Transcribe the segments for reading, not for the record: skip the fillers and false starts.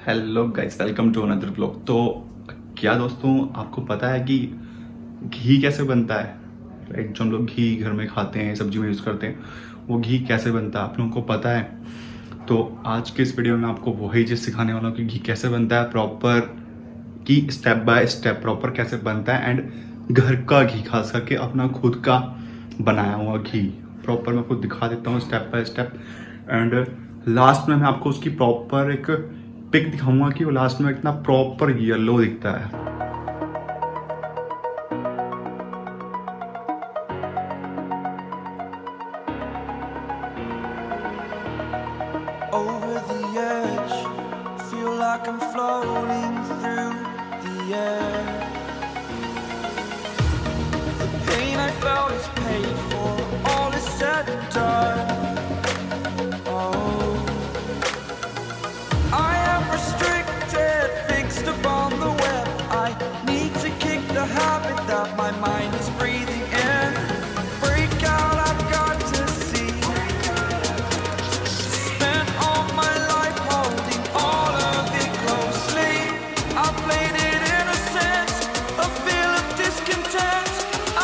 Hello guys, welcome to another blog. तो क्या दोस्तों, आपको पता है कि घी कैसे बनता है? राइट, जो हम लोग घी घर में खाते हैं, सब्जी में यूज़ करते हैं, वो घी कैसे बनता है आप लोगों को पता है? तो आज के इस वीडियो में आपको वही चीज़ सिखाने वाला हूँ कि घी कैसे बनता है प्रॉपर, कि स्टेप बाय स्टेप प्रॉपर कैसे बनता है। एंड घर का घी, खास करके अपना खुद का बनाया हुआ घी प्रॉपर मैं आपको दिखा देता हूँ step by step. And last में मैं आपको उसकी प्रॉपर एक पिक दिखाऊंगा कि वो लास्ट में इतना प्रॉपर येलो दिखता है। Over the edge, feel like I'm floating through the air. The pain I felt is paid for, all is said and done. Oh, I am restricted, fixed upon the web. I need to kick the habit that my mind is breathing in. Break out, I've got to see. Spent all my life holding all of it closely. I played it innocent, a feel of discontent.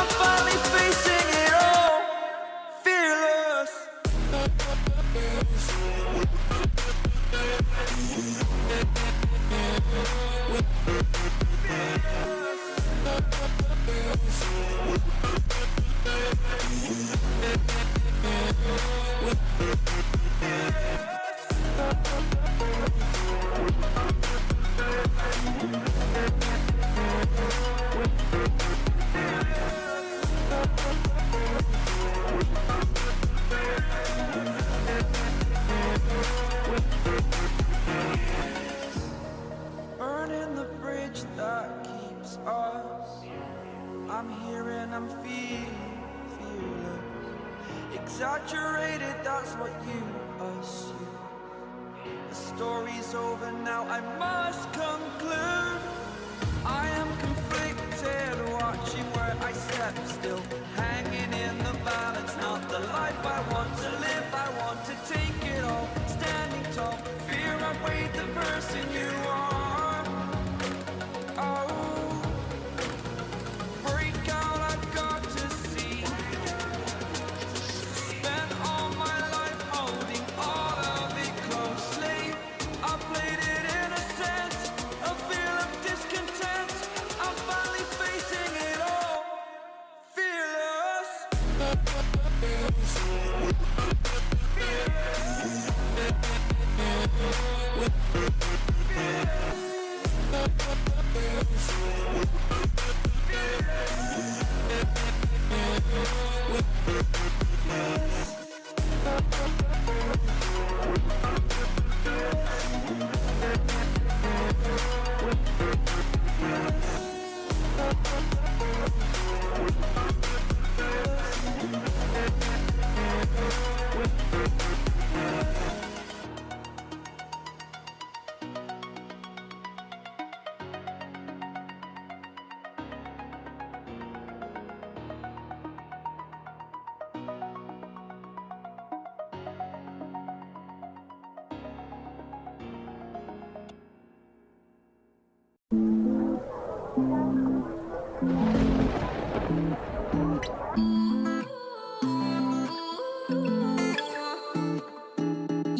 I'm finally facing it all, fearless. Burning the bridge that keeps us. I'm here and I'm feeling fearless. Exaggerated, that's what you assume. The story's over now, I must conclude. I am conflicted, watching where I step still, hanging in the balance. Not the life I want to live, I want to take it all. Standing tall, fear I weighed the person you are. Oh, break out, I've got to see. Spent all my life holding all of it closely. I played it innocent, a feel of discontent. I'm finally facing it all, fearless.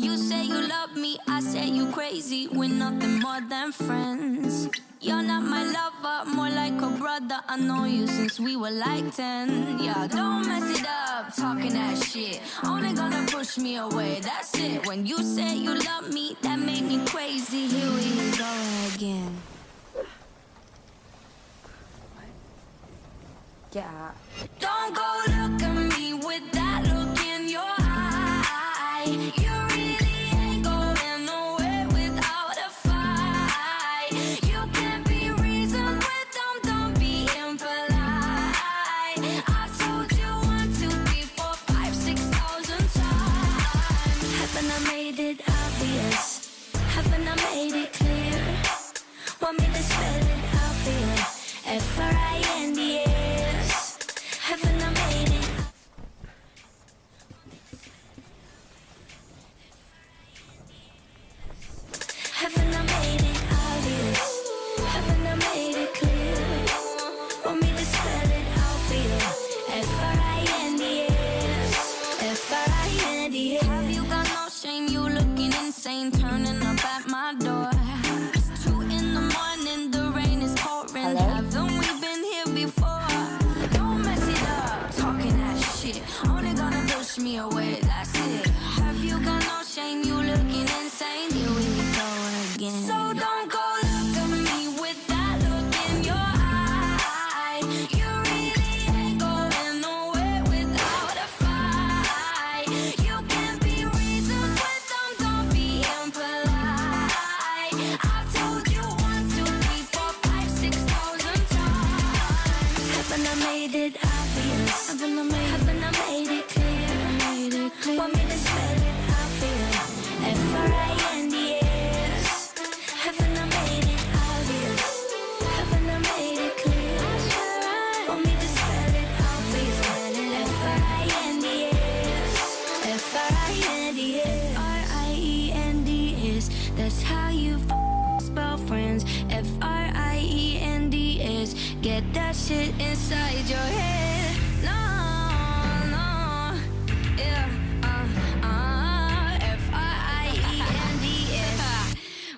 You say you love me, I say you crazy. We're nothing more than friends. You're not my lover, more like a brother. I know you since we were like 10. Yeah, don't mess it up, talking that shit. Only gonna push me away, that's it. When you say you love me, that made me crazy. Here we go again. Yeah. Don't go look at me with that look in your eye. You really ain't going nowhere without a fight. You can't be reasoned with them, don't be impolite. I've told you 1, 2, 3, 4, 5, 6,000 times. Haven't I made it obvious? Haven't I made it clear? Want me to spell it out for you? F-R-I-N-D-S. Haven't I made it? Haven't I made up at my door. It's 2 in the morning, the rain is pouring. Haven't we been here before? Don't mess it up, talking that shit. Only gonna push me away, that's it. Have you got no shame? You looking insane. Here we go again. So don't go look at me with that look in your eye. You really ain't going nowhere without a fight. You can be reasoned with them, don't be impolite. I've told you 1, 2, 3, 4, 5, 6,000 times. Haven't I made it obvious? Haven't I made it clear? Want me to spell it? I feel F-R-I-N-D-S. Haven't I made it obvious? Haven't I made it clear? Want me to spell it? I feel F-R-I-N-D-S. F-R-I-N-D-S. R-I-E-N-D-S. That's how you spell friends. F-R-I-E-N-D-S. Get that shit inside your head. No, yeah, F-R-I-E-N-D-S.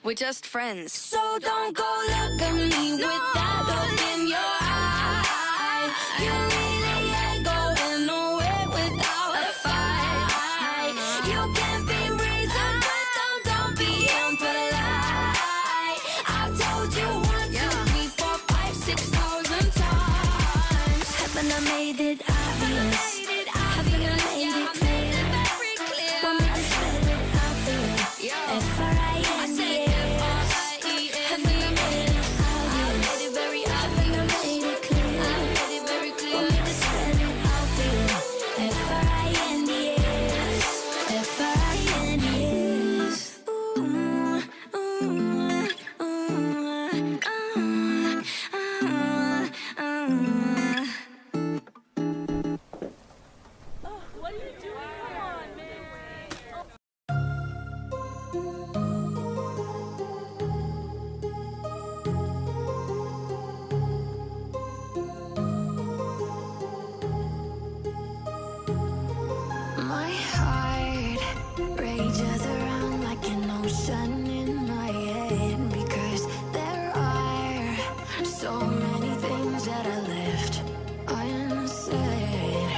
We're just friends. So don't go look at me with that look in your eye. You really ain't going nowhere without a fight. You can be reasoned with them, don't be impolite. I've told you 1, 2, 3, 4, 5, 6,000 times. Haven't I made it obvious? Haven't I made it clear? Want me to spell it? I feel F-R-I-N-D-S. Haven't I made it obvious? Haven't I made it clear? Want me to spell it? I feel F-R-I-N-D-S. F-R-I-N-D-S. My heart rages around like an ocean in my head, because there are so many things that I left unsaid.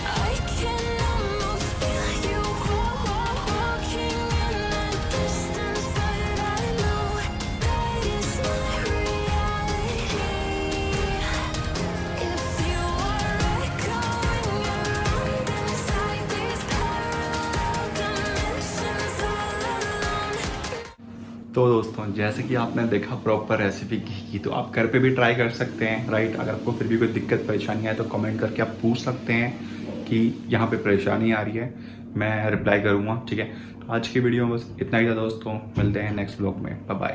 I can almost feel you walking in the distance, but I know that is not reality. If you are echoing around inside these parallel dimensions all alone. तो दोस्तों, जैसे कि आपने देखा proper recipe घी की, तो आप घर पे भी ट्राई कर सकते हैं, राइट। अगर आपको फिर भी कोई दिक्कत परेशानी है तो कमेंट करके आप पूछ सकते हैं कि यहाँ पे परेशानी आ रही है, मैं रिप्लाई करूँगा, ठीक है। तो आज की वीडियो में बस इतना ही था दोस्तों, मिलते हैं नेक्स्ट व्लॉग में, बाय बाय।